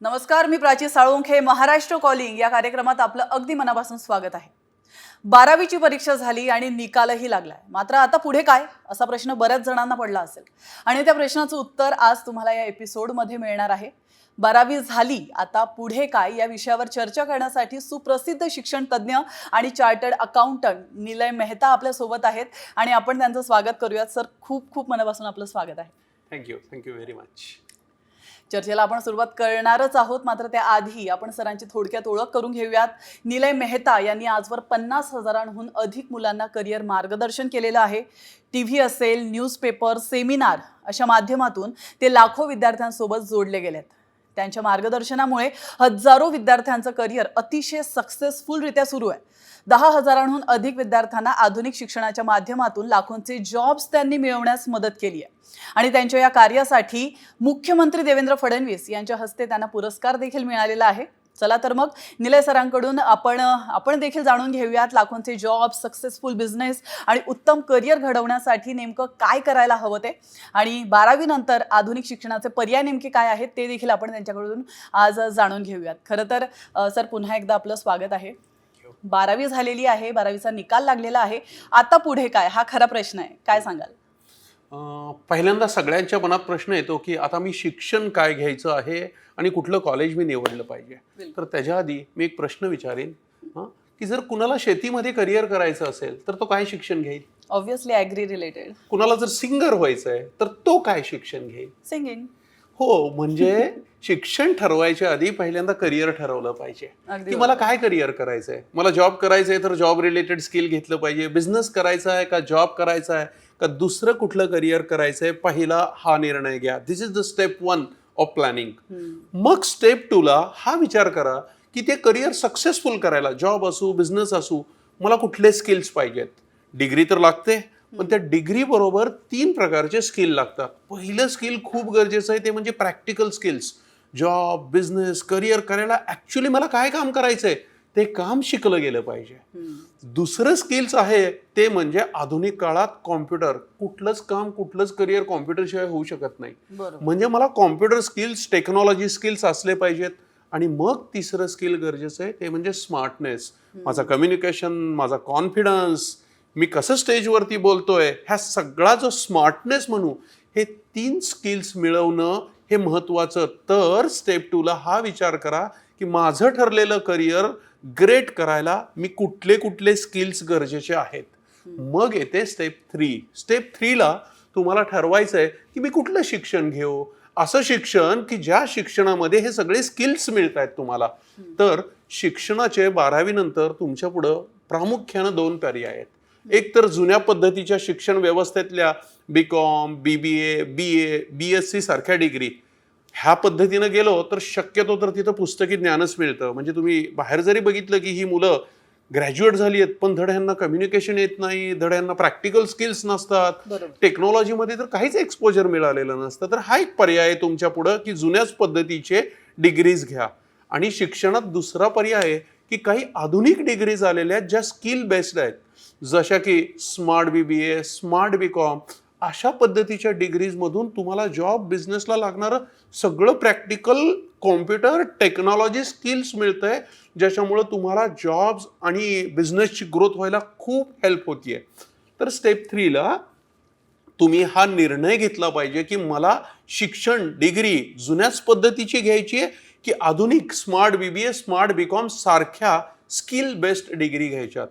नमस्कार, मी प्राची साळुंखे. महाराष्ट्र कॉलिंग या कार्यक्रमात आपलं अगदी मनापासून स्वागत आहे. 12वीची परीक्षा झाली आणि निकालही लागलाय. मात्र आता पुढे काय असा प्रश्न बऱ्याच जणांना पडला असेल आणि त्या प्रश्नाचं उत्तर आज तुम्हाला या एपिसोडमध्ये मिळणार आहे. 12वी झाली, आता पुढे काय या विषयावर चर्चा करण्यासाठी सुप्रसिद्ध शिक्षण तज्ज्ञ आणि चार्टर्ड अकाउंटंट निलय मेहता आपल्या सोबत आहेत आणि आपण त्यांचं स्वागत करूयात. सर, खूप खूप मनापासून आपलं स्वागत आहे. Thank you very much. चर्चेला आपण सुरुवात करणारच आहोत, मात्र त्याआधी आपण सरांची थोडक्यात ओळख करून घेऊयात. निलय मेहता यांनी आजवर 50,000हून अधिक मुलांना करिअर मार्गदर्शन केलेलं आहे. टीव्ही असेल, न्यूजपेपर, सेमिनार अशा माध्यमातून ते लाखो विद्यार्थ्यांसोबत जोडले गेलेत. त्यांच्या मार्गदर्शनामुळे हजारो विद्यार्थ्यांचं करिअर अतिशय सक्सेसफुलरित्या सुरू आहे. 10,000हून अधिक विद्यार्थ्यांना आधुनिक शिक्षणाच्या माध्यमातून लाखोंचे जॉब्स त्यांनी मिळवण्यास मदत केली आहे आणि त्यांच्या या कार्यासाठी मुख्यमंत्री देवेंद्र फडणवीस यांच्या हस्ते त्यांना पुरस्कार देखील मिळालेला आहे. चला तर मग निलय सरांकडून आपण देखील जाणून घेऊयात लाखोंचे जॉब, सक्सेसफुल बिझनेस आणि उत्तम करिअर घडवण्यासाठी नेमकं काय करायला हवं ते, आणि 12वी नंतर आधुनिक शिक्षणाचे पर्याय नेमके काय आहेत ते देखील आपण त्यांच्याकडून आज जाणून घेऊयात. खरं तर सर, पुन्हा एकदा आपलं स्वागत आहे. 12वी झालेली आहे, 12वीचा निकाल लागलेला आहे. आता पुढे काय हा खरा प्रश्न आहे. काय सांगाल? पहिल्यांदा सगळ्यांच्या मनात प्रश्न येतो की आता मी शिक्षण काय घ्यायचं आहे आणि कुठलं कॉलेज मी निवडलं पाहिजे. तर त्याच्या आधी मी एक प्रश्न विचारेन की जर कुणाला शेतीमध्ये करिअर करायचं असेल तर तो काय शिक्षण घेईल? Obviously agri related. कुणाला जर सिंगर व्हायचं आहे तर तो काय शिक्षण घेईल? सिंगिंग. हो, म्हणजे शिक्षण ठरवायच्या आधी पहिल्यांदा करिअर ठरवलं पाहिजे की मला काय करिअर करायचंय. मला जॉब करायचंय तर जॉब रिलेटेड स्किल घेतलं पाहिजे. बिझनेस करायचा आहे का जॉब करायचा आहे का दुसरं कुठलं करिअर करायचंय, पहिला हा निर्णय घ्या. This is the step 1 of planning. मग स्टेप 2ला हा विचार करा की ते करिअर सक्सेसफुल करायला, जॉब असू बिझनेस असू, मला कुठले स्किल्स पाहिजेत. डिग्री तर लागते, पण त्या डिग्री बरोबर 3 प्रकारचे स्किल लागतात. पहिलं स्किल खूप गरजेचं आहे, ते म्हणजे practical skills. Job, business, career करायला ऍक्च्युली मला काय काम करायचंय ते काम शिकलं गेलं पाहिजे. दुसरं स्किल्स आहे ते म्हणजे आधुनिक काळात कॉम्प्युटर. कुठलंच काम, कुठलंच करिअर कॉम्प्युटरशिवाय होऊ शकत नाही. म्हणजे मला कॉम्प्युटर स्किल्स, टेक्नॉलॉजी स्किल्स असले पाहिजेत. आणि मग तिसरं स्किल गरजेचं आहे ते म्हणजे स्मार्टनेस. माझा कम्युनिकेशन, माझा कॉन्फिडन्स, मी कसं स्टेजवरती बोलतोय, ह्या सगळा जो स्मार्टनेस म्हणू, हे 3 स्किल्स मिळवणं हे महत्वाचं. तर स्टेप 2ला हा विचार करा की माझं ठरलेलं करिअर ग्रेट करायला मी कुठले कुठले स्किल्स गरजेचे आहेत. मग येते स्टेप 3. स्टेप 3ला तुम्हाला ठरवायचं आहे की मी कुठलं शिक्षण घेऊ. असं शिक्षण की ज्या शिक्षणामध्ये हे सगळे स्किल्स मिळत आहेत तुम्हाला. तर शिक्षणाचे 12वी नंतर तुमच्या पुढं प्रामुख्यानं 2 पर्याय आहेत. एक तर जुन्या पद्धतीच्या शिक्षण व्यवस्थेतल्या BCom, BBA, BA, BSc सारख्या डिग्री, ह्या पद्धतीनं गेलो तर शक्यतो तर तिथं पुस्तकी ज्ञानच मिळतं. म्हणजे तुम्ही बाहेर जरी बघितलं की ही मुलं ग्रॅज्युएट झाली आहेत, पण धड ह्यांना कम्युनिकेशन येत नाही, धड ह्यांना प्रॅक्टिकल स्किल्स नसतात, टेक्नॉलॉजीमध्ये तर काहीच एक्सपोजर मिळालेलं नसतं. तर हा एक पर्याय आहे तुमच्या पुढं की जुन्याच पद्धतीचे डिग्रीज घ्या. आणि शिक्षणात दुसरा पर्याय आहे की काही आधुनिक डिग्रीज आलेल्या आहेत ज्या स्किल बेस्ड आहेत, जशा की स्मार्ट BBA, स्मार्ट BCom. अशा पद्धतीच्या डिग्रीजमधून तुम्हाला जॉब, बिझनेसला लागणारं सगळं प्रॅक्टिकल कॉम्प्युटर टेक्नॉलॉजी स्किल्स मिळतंय, ज्याच्यामुळं तुम्हाला जॉब्स आणि बिझनेसची ग्रोथ व्हायला खूप हेल्प होतीये. तर स्टेप 3ला तुम्ही हा निर्णय घेतला पाहिजे की मला शिक्षण, डिग्री जुन्याच पद्धतीची घ्यायची आहे की आधुनिक स्मार्ट BBA, स्मार्ट BCom सारख्या स्किल बेस्ड डिग्री घ्यायच्यात.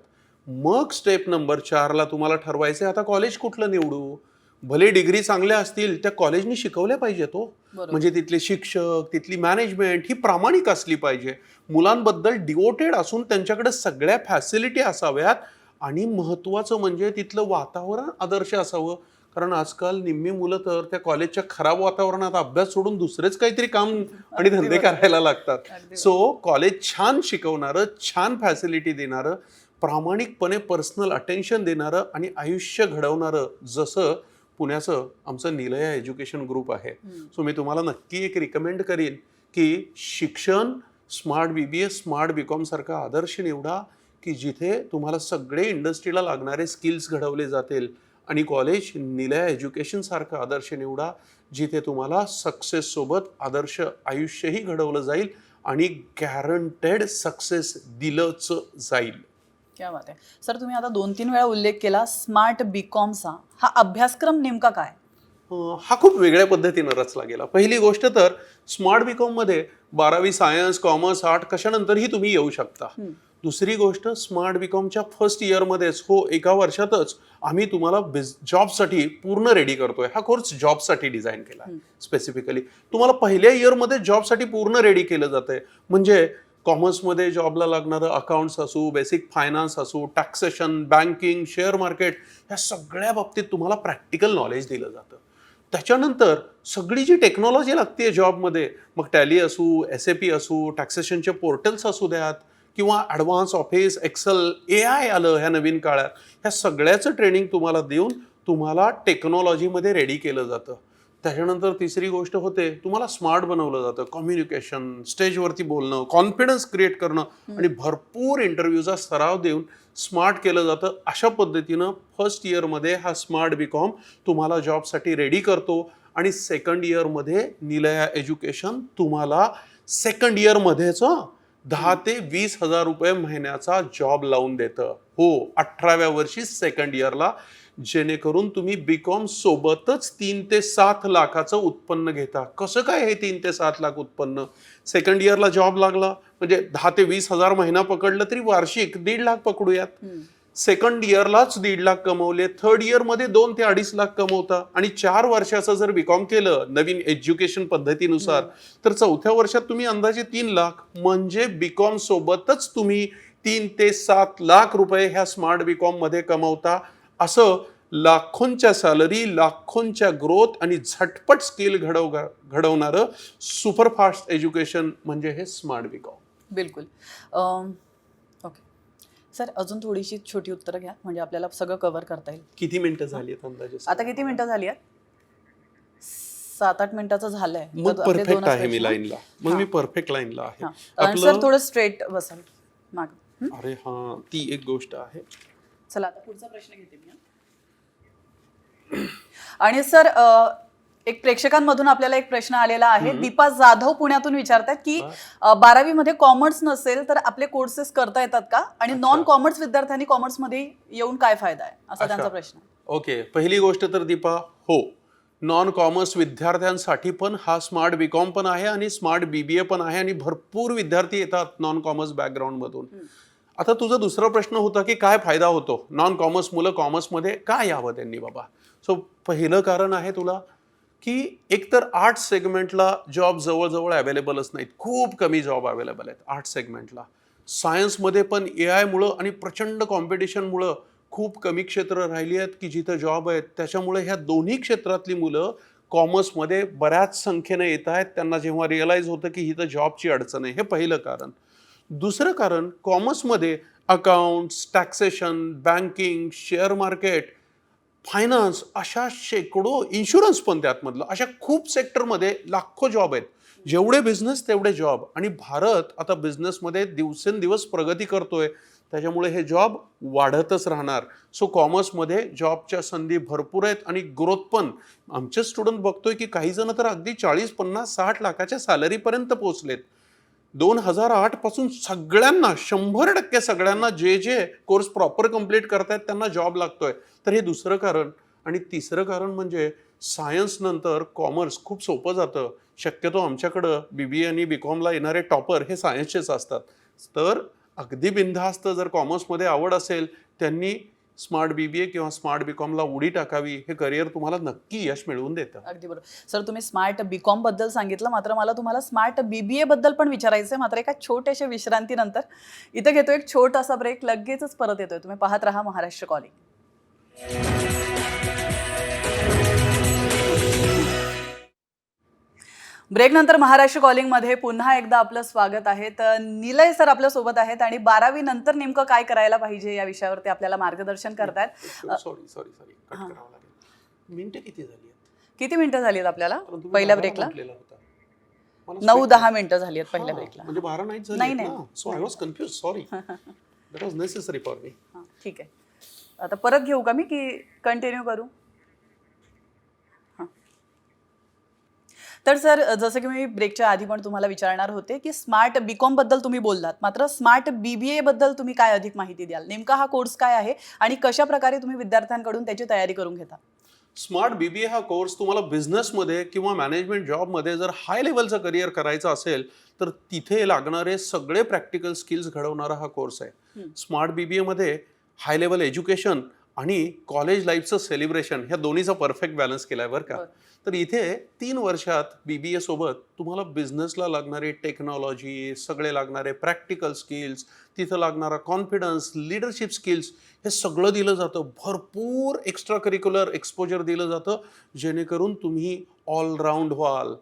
मग स्टेप नंबर 4ला तुम्हाला ठरवायचं आहे आता कॉलेज कुठलं निवडू. भले डिग्री चांगल्या असतील, त्या कॉलेजनी शिकवल्या पाहिजे तो. म्हणजे तिथले शिक्षक, तिथली मॅनेजमेंट ही प्रामाणिक असली पाहिजे, मुलांबद्दल डिवोटेड असून त्यांच्याकडे सगळ्या फॅसिलिटी असाव्यात. आणि महत्त्वाचं म्हणजे तिथलं वातावरण आदर्श असावं. कारण आजकाल निम्मी मुलं तर त्या कॉलेजच्या खराब वातावरणात अभ्यास सोडून दुसरेच काहीतरी काम आणि धंदे करायला लागतात. सो कॉलेज छान शिकवणारं, छान फॅसिलिटी देणारं, प्रामाणिकपणे पर्सनल अटेन्शन देणारं आणि आयुष्य घडवणारं, जसं पुण्याचं आमचं निलया एज्युकेशन ग्रुप आहे. सो मी तुम्हाला नक्की एक रिकमेंड करीन की शिक्षण स्मार्ट BBA, स्मार्ट BCom सारखा आदर्श निवडा की जिथे तुम्हाला सगळे इंडस्ट्रीला लागणारे स्किल्स घडवले जातील. आणि कॉलेज निलया एज्युकेशन सारखं आदर्श निवडा, जिथे तुम्हाला सक्सेस सोबत आदर्श आयुष्यही घडवलं जाईल आणि गॅरंटेड सक्सेस दिलंच जाईल. क्या बात आहे सर. तुम्ही आता 2-3 वेळा उल्लेख केला स्मार्ट बीकॉमचा. हा अभ्यासक्रम नेमका काय? हा खूप वेगळ्या पद्धतीनं रचला गेला. पहिली गोष्ट तर स्मार्ट बीकॉम मध्ये 12वी सायन्स, कॉमर्स, आर्ट कशानंतरही तुम्ही येऊ शकता. दुसरी गोष्ट, स्मार्ट बीकॉमच्या फर्स्ट इयरमध्येच, हो, एका वर्षातच आम्ही तुम्हाला जॉबसाठी पूर्ण रेडी करतोय. हा कोर्स जॉबसाठी डिझाईन केला स्पेसिफिकली. तुम्हाला पहिल्या इयरमध्ये जॉबसाठी पूर्ण रेडी केलं जातंय. म्हणजे कॉमर्समध्ये जॉबला लागणारं अकाउंट्स असू, बेसिक फायनान्स असू, टॅक्सेशन, बँकिंग, शेअर मार्केट, ह्या सगळ्या बाबतीत तुम्हाला प्रॅक्टिकल नॉलेज दिलं जातं. त्याच्यानंतर सगळी जी टेक्नॉलॉजी लागते जॉबमध्ये, मग टॅली असू, SAP असू, टॅक्सेशनचे पोर्टल्स असू द्यात, किंवा ॲडव्हान्स ऑफिस, एक्सेल, AI आलं ह्या नवीन काळात, ह्या सगळ्याचं ट्रेनिंग तुम्हाला देऊन तुम्हाला टेक्नॉलॉजीमध्ये रेडी केलं जातं. त्याच्यानंतर तिसरी गोष्ट होते, तुम्हाला स्मार्ट बनवलं जातं. कम्युनिकेशन, स्टेजवरती बोलणं, कॉन्फिडन्स क्रिएट करणं आणि भरपूर इंटरव्ह्यूचा सराव देऊन स्मार्ट केलं जातं. अशा पद्धतीनं फर्स्ट इयरमध्ये हा स्मार्ट बीकॉम तुम्हाला जॉबसाठी रेडी करतो आणि सेकंड इयरमध्ये निलया एज्युकेशन तुम्हाला सेकंड इयरमध्येच 10 ते 20 हजार रुपये महिन्याचा जॉब लावून देतं. हो, 18व्या वर्षी सेकंड इयरला, जेणेकरून तुम्ही बीकॉम सोबतच 3 ते 7 लाखाचं उत्पन्न घेता. कसं काय हे 3 ते 7 लाख उत्पन्न? सेकंड इयरला जॉब लागला म्हणजे 10 ते 20 हजार महिना पकडलं तरी वार्षिक 1.5 लाख पकडूयात. सेकंड इयरलाच 1.5 लाख कमवले, थर्ड इयरमध्ये 2 ते 2.5 लाख कमवता, आणि 4 वर्षाचं जर बीकॉम केलं नवीन एज्युकेशन पद्धतीनुसार तर चौथ्या वर्षात तुम्ही अंदाजे 3 लाख. म्हणजे बीकॉम सोबतच तुम्ही 3 ते 7 लाख रुपये ह्या स्मार्ट बीकॉम मध्ये कमवता. असं लाखोंच्या सॅलरी, लाखोंच्या ग्रोथ आणि झटपट स्किल घडवणारं सुपरफास्ट एज्युकेशन म्हणजे हे स्मार्ट बीकॉम. बिलकुल. ओके सर, अजून थोडीशी छोटी उत्तरं घ्या म्हणजे आपल्याला सगळं कव्हर करता येईल. किती मिनिटं झाली आहेत अंदाजे? आता किती मिनिटं झाली आहेत? 7-8 मिनिटाचं झालंय. मग परफेक्ट आहे मी लाईनला. मग मी परफेक्ट लाईनला आहे. सर थोडं स्ट्रेट बसाल माग. अरे हा, ती एक गोष्ट आहे. चला आता पुढचा प्रश्न घेते मी. आणि सर एक प्रेक्षकांमधून आपल्याला एक प्रश्न आलेला आहे. दीपा जाधव पुण्यातून विचारतात की 12वी मध्ये कॉमर्स नसेल तर आपले कोर्सेस करता येतात का, आणि नॉन कॉमर्स विद्यार्थ्यांनी कॉमर्समध्ये येऊन काय फायदा आहे, असा त्यांचा प्रश्न. ओके, पहिली गोष्ट तर दीपा, हो, नॉन कॉमर्स विद्यार्थ्यांसाठी पण हा स्मार्ट बीकॉम पण आहे आणि स्मार्ट BBA पण आहे, आणि भरपूर विद्यार्थी येतात नॉन कॉमर्स बॅकग्राऊंड मधून. आता तुझा दुसरा प्रश्न होता की काय फायदा होतो, नॉन कॉमर्स मुलं कॉमर्समध्ये काय यावं त्यांनी बाबा. सो पहिलं कारण आहे तुला की एकतर आर्ट सेगमेंटला जॉब जवळजवळ अवेलेबलच नाहीत, खूप कमी जॉब अवेलेबल आहेत आर्ट सेगमेंटला. सायन्समध्ये पण AI मुळे आणि प्रचंड कॉम्पिटिशनमुळं खूप कमी क्षेत्र राहिली आहेत की जिथं जॉब आहेत. त्याच्यामुळे ह्या दोन्ही क्षेत्रातली मुलं कॉमर्समध्ये बऱ्याच संख्येनं येत आहेत. त्यांना जेव्हा रिअलाइज होतं की इथं जॉबची अडचण आहे, हे पहिलं कारण. दुसरं कारण, कॉमर्समध्ये accounts, taxation, banking, share market, finance, अशा शेकडो, इन्शुरन्स पण त्यातमधलं, अशा खूप सेक्टरमध्ये लाखो जॉब आहेत. जेवढे बिझनेस तेवढे जॉब, आणि भारत आता बिझनेसमध्ये दिवसेंदिवस प्रगती करतोय, त्याच्यामुळे हे जॉब वाढतच राहणार. सो कॉमर्समध्ये जॉबच्या संधी भरपूर आहेत आणि ग्रोथ पण. आमचे स्टुडंट बघतोय की काही जण तर अगदी 40, 50, 60 लाखाच्या सॅलरीपर्यंत पोहोचलेत. 2008 पासून सगळ्यांना, 100% सगळ्यांना जे जे कोर्स प्रॉपर कम्प्लीट करतायत त्यांना जॉब लागतोय. तर हे दुसरं कारण. आणि तिसरं कारण म्हणजे सायन्स नंतर कॉमर्स खूप सोपं जातं. शक्यतो आमच्याकडं BBA आणि BCOMला येणारे टॉपर हे सायन्सचेच असतात. तर अगदी बिनधास्त जर कॉमर्समध्ये आवड असेल त्यांनी स्मार्ट BBA किंवा स्मार्ट BCOMला उडी टाकावी. हे करिअर तुम्हाला नक्की यश मिळवून देतं. अगदी बरोबर. सर तुम्ही स्मार्ट BCOM बद्दल सांगितलं, मात्र मला तुम्हाला स्मार्ट BBA बद्दल पण विचारायचं आहे, मात्र एका छोट्याशा विश्रांतीनंतर. इथं घेतो एक छोटासा ब्रेक, लगेचच परत येतोय. तुम्ही पाहत राहा महाराष्ट्र कॉलिंग. ब्रेक नंतर महाराष्ट्र कॉलिंग मध्ये पुन्हा एकदा आपलं स्वागत आहे. तर निलय सर आपल्या सोबत आहेत आणि 12वी नंतर नेमकं काय करायला पाहिजे या विषयावरती आपल्याला मार्गदर्शन करतायत. सॉरी कट करावं लागेल. मिनिटं किती झाली आहेत? किती मिनिटं झाली आहेत आपल्याला पहिल्या ब्रेकला? 9-10 मिनिटं झाली आहेत पहिल्या ब्रेकला. म्हणजे 12 नाही. So I was confuse, sorry. That was necessary for me. ठीक आहे. आता परत घेऊ का मी की कंटिन्यू करू? तर सर, जसं की मी ब्रेकच्या आधी पण तुम्हाला विचारणार होते की स्मार्ट बीकॉम बद्दल तुम्ही बोललात, मात्र स्मार्ट बीबीए बद्दल तुम्ही काय अधिक माहिती द्याल? नेमका हा कोर्स काय आहे आणि कशा प्रकारे तुम्ही विद्यार्थ्यांकडून त्याची तयारी करून घेता? स्मार्ट बीबीए हा कोर्स तुम्हाला बिझनेसमध्ये किंवा मॅनेजमेंट जॉबमध्ये जर हाय लेवलचं करिअर करायचं असेल तर तिथे लागणारे सगळे प्रॅक्टिकल स्किल्स घडवणारा हा कोर्स आहे. स्मार्ट बीबीए मध्ये हाय लेवल एज्युकेशन आणि कॉलेज लाईफचं सेलिब्रेशन ह्या दोन्हीचा परफेक्ट बॅलन्स केलाय बरं का. तर इथे 3 वर्षात बीबीए सोबत तुम्हाला बिझनेसला लागणारी टेक्नॉलॉजी, सगळे लागणारे प्रॅक्टिकल स्किल्स, तिथं लागणारा कॉन्फिडन्स, लिडरशिप स्किल्स हे सगळं दिलं जातं. भरपूर एक्स्ट्रा करिक्युलर एक्सपोजर दिलं जातं जेणेकरून तुम्ही ऑलराऊंड व्हाल.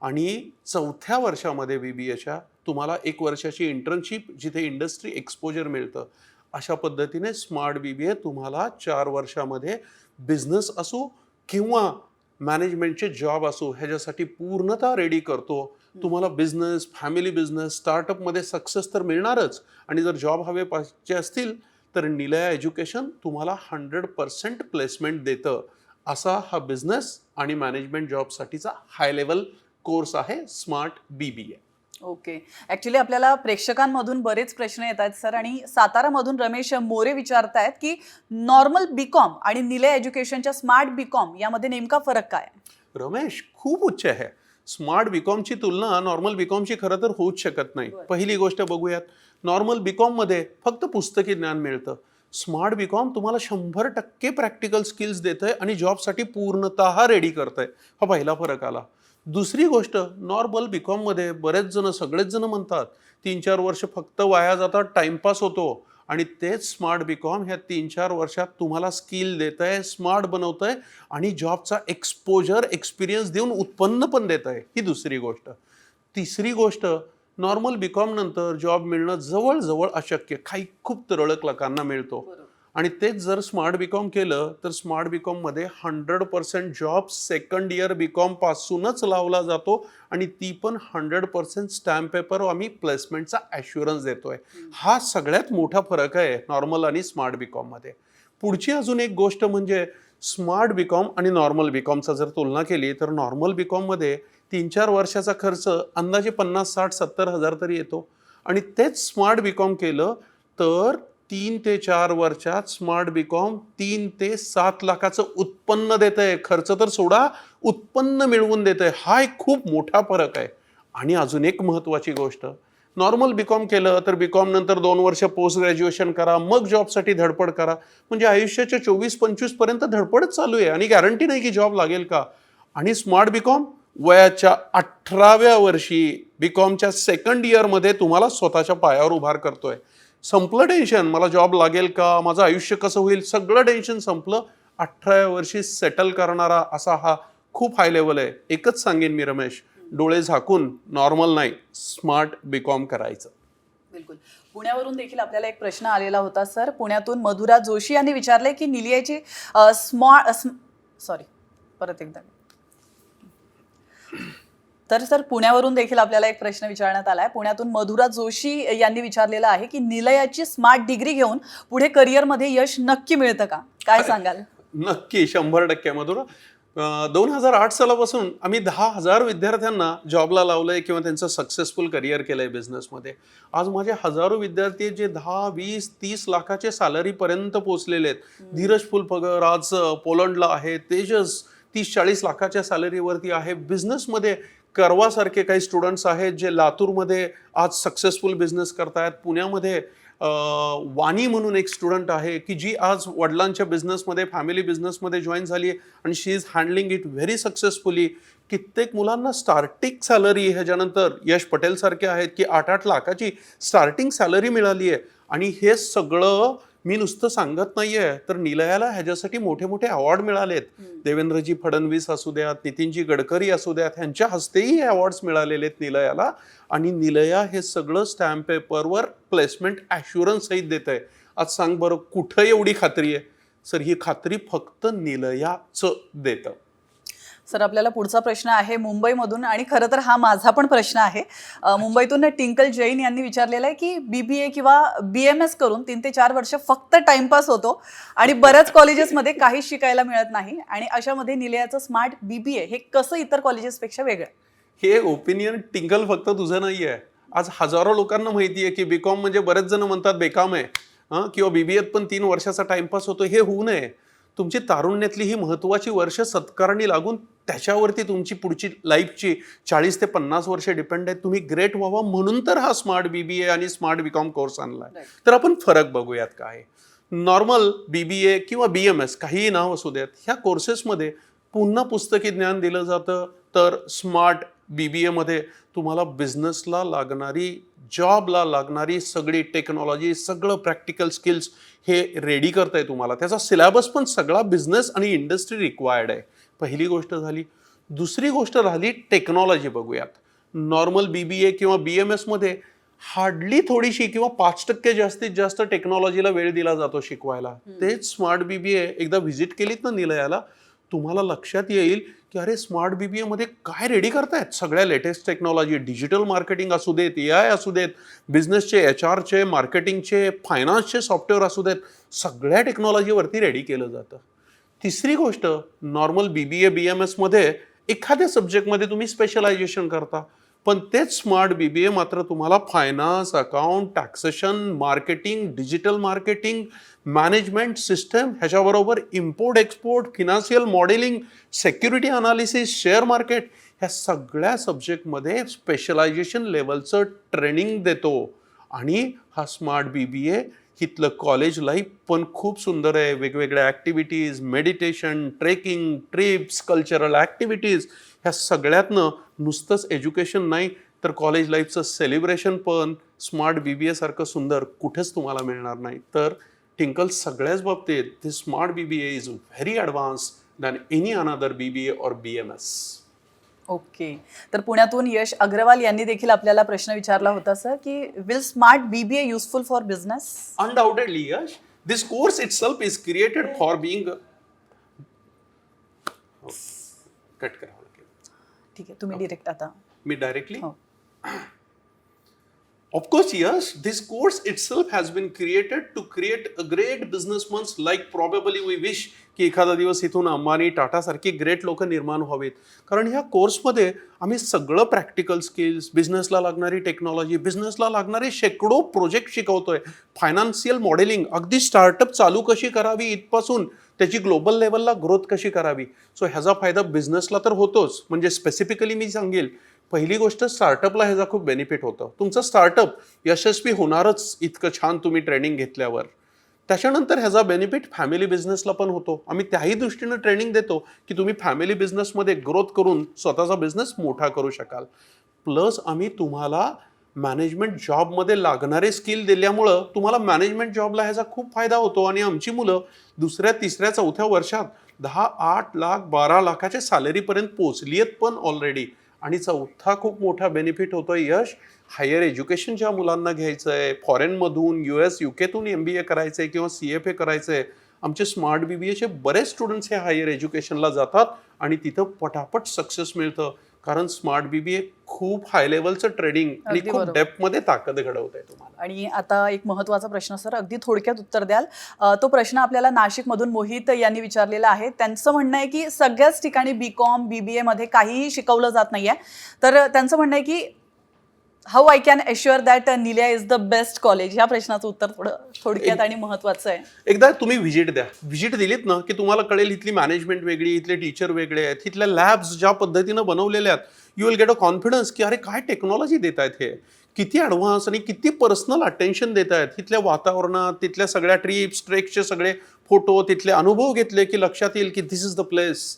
आणि 4थ्या वर्षामध्ये बीबीएच्या तुम्हाला 1 वर्षाची इंटर्नशिप जिथे इंडस्ट्री एक्सपोजर मिळतं. अशा पद्धतीने स्मार्ट बीबीए तुम्हाला 4 वर्षामध्ये बिझनेस असो किंवा मॅनेजमेंटचे जॉब असो ह्याच्यासाठी पूर्णतः रेडी करतो. तुम्हाला बिझनेस, फॅमिली बिझनेस, स्टार्टअपमध्ये सक्सेस तर मिळणारच आणि जर जॉब हवे पाहिजे असतील तर निलया एज्युकेशन तुम्हाला 100% प्लेसमेंट देतं. असा हा बिझनेस आणि मॅनेजमेंट जॉबसाठीचा हाय लेवल कोर्स आहे स्मार्ट बीबीए. ओके. ॲक्च्युली आपल्याला प्रेक्षकांमधून बरेच प्रश्न येत आहेत सर, आणि सातारामधून रमेश मोरे विचारतायत की नॉर्मल बीकॉम आणि निलय एज्युकेशनच्या स्मार्ट बीकॉम यामध्ये नेमका फरक काय? रमेश, खूप उच्च आहे. स्मार्ट बीकॉमची तुलना नॉर्मल बीकॉमची खरं तर होऊच शकत नाही. पहिली गोष्ट बघूयात. नॉर्मल बीकॉममध्ये फक्त पुस्तकी ज्ञान मिळतं. स्मार्ट बीकॉम तुम्हाला 100% प्रॅक्टिकल स्किल्स देतंय आणि जॉबसाठी पूर्णतः रेडी करतंय. हा पहिला फरक आला. दुसरी गोष्ट, नॉर्मल बीकॉममध्ये बरेच जण, सगळेच जण म्हणतात 3-4 वर्ष फक्त वाया जातात, टाइमपास होतो. आणि तेच स्मार्ट बीकॉम ह्या 3-4 वर्षात तुम्हाला स्किल देत आहे, स्मार्ट बनवत आहे आणि जॉबचा एक्सपोजर, एक्सपिरियन्स देऊन उत्पन्न पण देत आहे. ही दुसरी गोष्ट. तिसरी गोष्ट, नॉर्मल बीकॉम नंतर जॉब मिळणं जवळजवळ अशक्य, काही खूप तुरळक लोकांना मिळतो. आणि तेच जर स्मार्ट बीकॉम केलं तर स्मार्ट बीकॉममध्ये 100% जॉब सेकंड इयर बीकॉम पासूनच लावला जातो आणि ती पण 100% स्टॅम्प पेपर आम्ही प्लेसमेंटचा ॲश्युरन्स देतोय. हा सगळ्यात मोठा फरक आहे नॉर्मल आणि स्मार्ट बीकॉममध्ये. पुढची अजून एक गोष्ट म्हणजे स्मार्ट बीकॉम आणि नॉर्मल बीकॉमचा जर तुलना केली तर नॉर्मल बीकॉममध्ये 3-4 वर्षाचा खर्च अंदाजे 50-60-70 हजार तरी येतो. आणि तेच स्मार्ट बीकॉम केलं तर 3 ते 4 वर्षात स्मार्ट बीकॉम 3 ते 7 लाखाचं उत्पन्न देत आहे. खर्च तर सोडा, उत्पन्न मिळवून देत आहे. हा एक खूप मोठा फरक आहे. आणि अजून एक महत्त्वाची गोष्ट, नॉर्मल बीकॉम केलं तर बीकॉम नंतर 2 वर्ष पोस्ट ग्रॅज्युएशन करा, मग जॉबसाठी धडपड करा. म्हणजे आयुष्याच्या 24-25 पर्यंत धडपडच चालू आहे आणि गॅरंटी नाही की जॉब लागेल का. आणि स्मार्ट बीकॉम वयाच्या 18व्या वर्षी बीकॉमच्या सेकंड इयरमध्ये तुम्हाला स्वतःच्या पायावर उभार करतोय. संपलं टेन्शन, मला जॉब लागेल का, माझं आयुष्य कसं होईल, सगळं टेन्शन संपलं. 18व्या वर्षी सेटल करणारा असा हा खूप हाय लेवल आहे. एकच सांगेन मी रमेश, डोळे झाकून नॉर्मल नाही, स्मार्ट बीकॉम करायचं. बिलकुल. पुण्यावरून देखील आपल्याला एक प्रश्न आलेला होता सर. पुण्यातून मधुरा जोशी यांनी विचारले की निलयाची परत एकदा. तर सर, पुण्यावरून देखील आपल्याला एक प्रश्न विचारण्यात आला आहे. पुण्यातून मधुरा जोशी यांनी विचारलेला आहे की निलयाची स्मार्ट डिग्री घेऊन पुढे करिअरमध्ये यश नक्की मिळतं का? काय सांगाल? नक्की, 100% मधुरा. 2008 सालापासून आम्ही 10,000 विद्यार्थ्यांना जॉबला लावलंय किंवा त्यांचं सक्सेसफुल करिअर केलंय बिझनेसमध्ये. आज माझे हजारो विद्यार्थी आहेत जे 10, 20, 30 लाखाचे सॅलरीपर्यंत पोहोचलेले आहेत. धीरज फुलपगर आज पोलंडला आहे. तेजस 30-40 लाखाच्या सॅलरीवरती आहे. बिझनेसमध्ये करवासारखे काही स्टुडंट्स आहेत जे लातूरमध्ये आज सक्सेसफुल बिझनेस करतायत. पुण्यामध्ये वाणी म्हणून एक स्टुडंट आहे की जी आज वडिलांच्या बिझनेसमध्ये, फॅमिली बिझनेसमध्ये जॉईन झाली आहे आणि she is handling it very successfully. कित्येक मुलांना स्टार्टिंग सॅलरी, ह्याच्यानंतर यश पटेल सारखे आहेत की 8-8 लाखाची स्टार्टिंग सॅलरी मिळाली आहे. आणि हे सगळं मी नुसतं सांगत नाहीये, तर निलयाला ह्याच्यासाठी मोठे मोठे अवॉर्ड मिळालेत. देवेंद्रजी फडणवीस असू द्यात, नितीनजी गडकरी असू द्यात, ह्यांच्या हस्तेही हे अवॉर्ड्स मिळालेले आहेत निलयाला. आणि निलया हे सगळं स्टॅम्प पेपरवर प्लेसमेंट ॲश्युरन्स सहित देत आहे. आज सांग बरं, कुठं एवढी खात्री आहे? सर, ही खात्री फक्त निलयाचं देतं. सर आपल्याला पुढचा प्रश्न आहे मुंबईमधून, आणि खरं तर हा माझा पण प्रश्न आहे. मुंबईतून टिंकल जैन यांनी विचारलेला आहे की BBA किंवा BMS करून 3 ते 4 वर्ष फक्त टाइमपास होतो आणि बऱ्याच कॉलेजेसमध्ये काहीच शिकायला मिळत नाही, आणि अशामध्ये निलयाचं स्मार्ट BBA हे कसं इतर कॉलेजेसपेक्षा वेगळं? हे ओपिनियन टिंकल फक्त तुझं नाही आहे. आज हजारो लोकांना माहिती आहे की बीकॉम म्हणजे बरेच जण म्हणतात बेकाम आहे, किंवा BBAत पण 3 वर्षाचा टाइमपास होतो. हे होऊ नये. तुमची तारुण्यातली ही महत्वाची वर्ष सत्कारणी लागून त्याच्यावरती तुमची पुढची लाईफची 40 ते 50 वर्ष डिपेंड आहेत. तुम्ही ग्रेट व्हावा म्हणून तर हा स्मार्ट BBA आणि स्मार्ट बीकॉम कोर्स आणलाय. तर आपण फरक बघूयात काय. नॉर्मल BBA किंवा BMS काहीही नाव असू द्यात, ह्या कोर्सेसमध्ये पुन्हा पुस्तकी ज्ञान दिलं जातं. तर स्मार्ट BBA मध्ये तुम्हाला बिझनेसला लागणारी, जॉबला लागणारी सगळी टेक्नॉलॉजी, सगळं प्रॅक्टिकल स्किल्स हे रेडी करताय तुम्हाला. त्याचा सिलेबस पण सगळा बिझनेस आणि इंडस्ट्री रिक्वायर्ड आहे. पहिली गोष्ट झाली. दुसरी गोष्ट राहिली टेक्नॉलॉजी बघूयात. नॉर्मल BBA किंवा BMS मध्ये हार्डली थोडीशी किंवा 5% जास्तीत जास्त टेक्नॉलॉजीला वेळ दिला जातो शिकवायला. तेच स्मार्ट BBA एकदा व्हिजिट केलीत ना निलयाला, तुम्हाला लक्षात येईल की अरे स्मार्ट BBA मध्ये काय रेडी करतायत. सगळ्या लेटेस्ट टेक्नॉलॉजी, डिजिटल मार्केटिंग असू देत, AI असू देत, बिझनेसचे, HRचे, मार्केटिंगचे, फायनान्सचे सॉफ्टवेअर असू देत, सगळ्या टेक्नॉलॉजीवरती रेडी केलं जातं. तिसरी गोष्ट, नॉर्मल BBA BMS मध्ये एखाद्या सब्जेक्टमध्ये तुम्ही स्पेशलायझेशन करता, पण तेच स्मार्ट BBA मात्र तुम्हाला finance, account, taxation, marketing, digital marketing, management system, ह्याच्याबरोबर import export, financial modelling, security analysis, share market, ह्या सगळ्या सब्जेक्टमध्ये स्पेशलायझेशन लेवलचं ट्रेनिंग देतो. आणि हा स्मार्ट BBA इथलं कॉलेज लाईफ पण खूप सुंदर आहे. वेगवेगळ्या activities, meditation, trekking, trips, cultural activities, ह्या सगळ्यातनं नुसतंच एज्युकेशन नाही तर कॉलेज लाईफचं सेलिब्रेशन पण स्मार्ट BBA सारखं सुंदर कुठेच तुम्हाला मिळणार नाही. तर टिंकल सगळ्याच बाबतीत ते smart BBA is very advance than any another BBA और BMS. ओके. तर पुण्यातून यश अग्रवाल यांनी देखील आपल्याला प्रश्न विचारला होता सर की will smart BBA useful for business? Undoubtedly, Yash. This course itself is created for being cut करावं लागेल. ठीक आहे, तुम्ही डिरेक्ट आता. मी डायरेक्टली. हो. Of course, yes. This course itself has been created to create a great businessmen like probably we wish की एखादा दिवस इथून अंबानी, टाटा सारखी ग्रेट लोक निर्माण व्हावेत. कारण ह्या कोर्समध्ये आम्ही सगळं प्रॅक्टिकल स्किल्स, बिझनेसला लागणारी टेक्नॉलॉजी, बिझनेसला लागणारे शेकडो प्रोजेक्ट शिकवतोय. फायनान्शियल मॉडेलिंग, अगदी स्टार्टअप चालू कशी करावी इथपासून त्याची ग्लोबल लेवलला ग्रोथ कशी करावी. सो ह्याचा फायदा बिझनेसला तर होतोच. म्हणजे स्पेसिफिकली मी सांगेल, पहिली गोष्ट स्टार्टअपला ह्याचा खूप बेनिफिट होतं. तुमचं स्टार्टअप यशस्वी होणारच इतकं छान तुम्ही ट्रेनिंग घेतल्यावर. त्याच्यानंतर ह्याचा बेनिफिट फॅमिली बिझनेसला पण होतो. आम्ही त्याही दृष्टीनं ट्रेनिंग देतो की तुम्ही फॅमिली बिझनेसमध्ये ग्रोथ करून स्वतःचा बिझनेस मोठा करू शकाल. प्लस आम्ही तुम्हाला मॅनेजमेंट जॉबमध्ये लागणारे स्किल दिल्यामुळं तुम्हाला मॅनेजमेंट जॉबला ह्याचा खूप फायदा होतो. आणि आमची मुलं 2ऱ्या, 3ऱ्या, 4थ्या वर्षात 10, 8 लाख, 12 लाखाच्या सॅलरीपर्यंत पोचली आहेत पण ऑलरेडी. आणि चौथा खूप मोठा बेनिफिट होतोय यश, हायर एज्युकेशन ज्या मुलांना घ्यायचं आहे, फॉरेनमधून, US, UKतून MBA करायचं आहे किंवा CFA करायचं आहे, आमचे स्मार्ट BBAचे बरेच स्टुडंट्स हे हायर एज्युकेशनला जातात आणि तिथं पटापट सक्सेस मिळतं. कारण स्मार्ट BBA खूप हाय लेवलचं ट्रेडिंग आणि खूप डेप्थमध्ये ताकद घडवत आहे तुम्हाला. आणि आता एक महत्त्वाचा प्रश्न सर, अगदी थोडक्यात उत्तर द्याल. तो प्रश्न आपल्याला नाशिकमधून मोहित यांनी विचारलेला आहे. त्यांचं म्हणणं आहे की सगळ्याच ठिकाणी BCom BBA मध्ये काहीही शिकवलं जात नाहीये. तर त्यांचं म्हणणं आहे की how I can assure that Nilaya is the best college. या प्रश्नाचं उत्तर थोडं थोडक्यात आणि महत्त्वाचं आहे. एकदा तुम्ही व्हिजिट द्या. व्हिजिट दिलीत ना की तुम्हाला कळेल इथली मॅनेजमेंट वेगळी, इथले टीचर वेगळे आहेत, इथल्या लॅब्स ज्या पद्धतीनं बनवलेल्या आहेत, you will get a confidence की अरे काय टेक्नॉलॉजी देत आहेत हे, किती ॲडव्हान्स आणि किती पर्सनल अटेन्शन देत आहेत. तिथल्या वातावरणात, तिथल्या सगळ्या ट्रिप्स, ट्रेक्सचे सगळे फोटो, तिथले अनुभव घेतले की लक्षात येईल की दिस इज द प्लेस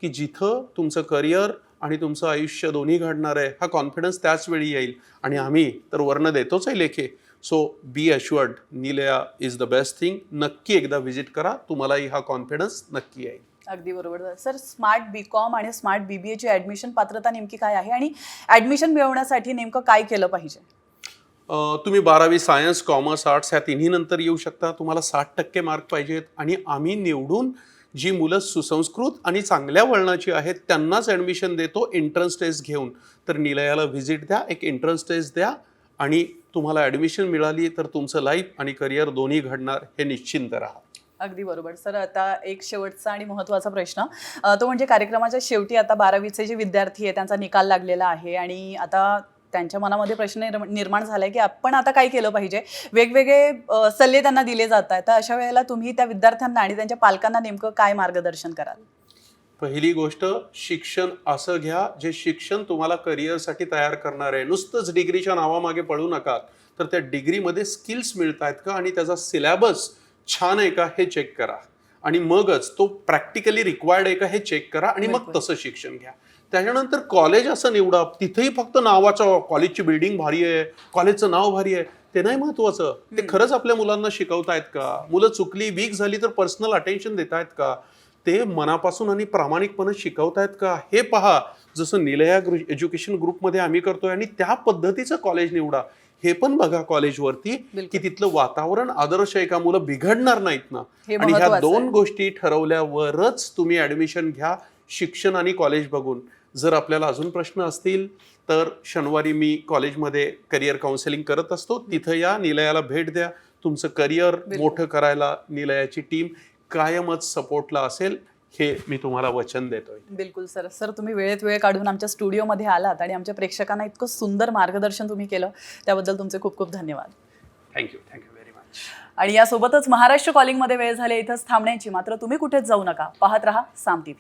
की जिथं तुमचं करिअर आणि तुमचं आयुष्य दोन्ही घडणार आहे. हा कॉन्फिडन्स त्याच वेळी येईल. आणि आम्ही तर वर्ण देतोच आहे लेखे. So be assured, Nilaya is the best thing. नक्की एकदा व्हिजिट करा, तुम्हालाही हा कॉन्फिडन्स नक्की येईल. अगदी बरोबर सर. स्मार्ट BCom आणि स्मार्ट BBAची ॲडमिशन पात्रता नेमकी काय आहे आणि ॲडमिशन मिळवण्यासाठी नेमकं काय केलं पाहिजे? तुम्ही 12वी सायन्स, कॉमर्स, आर्ट्स ह्या तिन्ही नंतर येऊ शकता. तुम्हाला 60% मार्क पाहिजेत आणि आम्ही निवडून जी मुलं सुसंस्कृत आणि चांगल्या वळणाची आहेत त्यांनाच ॲडमिशन देतो एंट्रन्स टेस्ट घेऊन. तर निलयाला व्हिजिट द्या, एक एंट्रन्स टेस्ट द्या आणि तुम्हाला ॲडमिशन मिळाली तर तुमचं लाईफ आणि करिअर दोन्ही घडणार हे निश्चिंत राहा. अगदी बरोबर सर. आता एक शेवटचा आणि महत्त्वाचा प्रश्न, तो म्हणजे कार्यक्रमाच्या शेवटी आता 12वीचे जे विद्यार्थी आहे त्यांचा निकाल लागलेला आहे आणि आता त्यांच्या मनामध्ये प्रश्न निर्माण झालाय की आपण आता काय केलं पाहिजे. वेगवेगळे सल्ले त्यांना दिले जात आहेत. तर अशा वेळेला तुम्ही त्या विद्यार्थ्यांना आणि त्यांच्या पालकांना नेमकं काय मार्गदर्शन कराल? पहिली गोष्ट, शिक्षण असं घ्या जे शिक्षण तुम्हाला करिअरसाठी तयार करणार आहे. नुसतंच डिग्रीच्या नावामागे पळू नका. तर त्या डिग्रीमध्ये स्किल्स मिळत आहेत का आणि त्याचा सिलेबस छान आहे का हे चेक करा आणि मगच तो प्रॅक्टिकली रिक्वायर्ड आहे का हे चेक करा आणि मग तसं शिक्षण घ्या. त्याच्यानंतर कॉलेज असं निवडा, तिथेही फक्त नावाचं कॉलेजची बिल्डिंग भारी आहे, कॉलेजचं नाव भारी आहे, ते नाही महत्वाचं. ते खरंच आपल्या मुलांना शिकवतायत का? मुलं चुकली, वीक झाली तर पर्सनल अटेन्शन देत आहेत का? ते मनापासून आणि प्रामाणिकपणे शिकवतायत का हे पहा. जसं निलया एज्युकेशन ग्रुपमध्ये आम्ही करतोय आणि त्या पद्धतीचं कॉलेज निवडा हे पण बघा कॉलेजवरती की तिथलं वातावरण आदर्श आहे का, मुलं बिघडणार नाहीत ना. आणि ह्या दोन गोष्टी ठरवल्यावरच तुम्ही ऍडमिशन घ्या, शिक्षण आणि कॉलेज बघून. जर आपल्याला अजून प्रश्न असतील तर शनिवारी मी कॉलेजमध्ये करिअर काउन्सिलिंग करत असतो, तिथं या, निलयाला भेट द्या. तुमचं करिअर मोठं करायला निलयाची टीम कायमच सपोर्टला असेल हे मी तुम्हाला वचन देतोय. बिलकुल सर. सर तुम्ही वेळेत वेळ काढून आमच्या स्टुडिओमध्ये आलात आणि आमच्या प्रेक्षकांना इतकं सुंदर मार्गदर्शन तुम्ही केलं, त्याबद्दल तुमचे खूप खूप धन्यवाद. Thank you very much. आणि यासोबतच महाराष्ट्र कॉलिंगमध्ये वेळ झाली इथंच थांबण्याची. मात्र तुम्ही कुठेच जाऊ नका, पाहत रहा साम TV.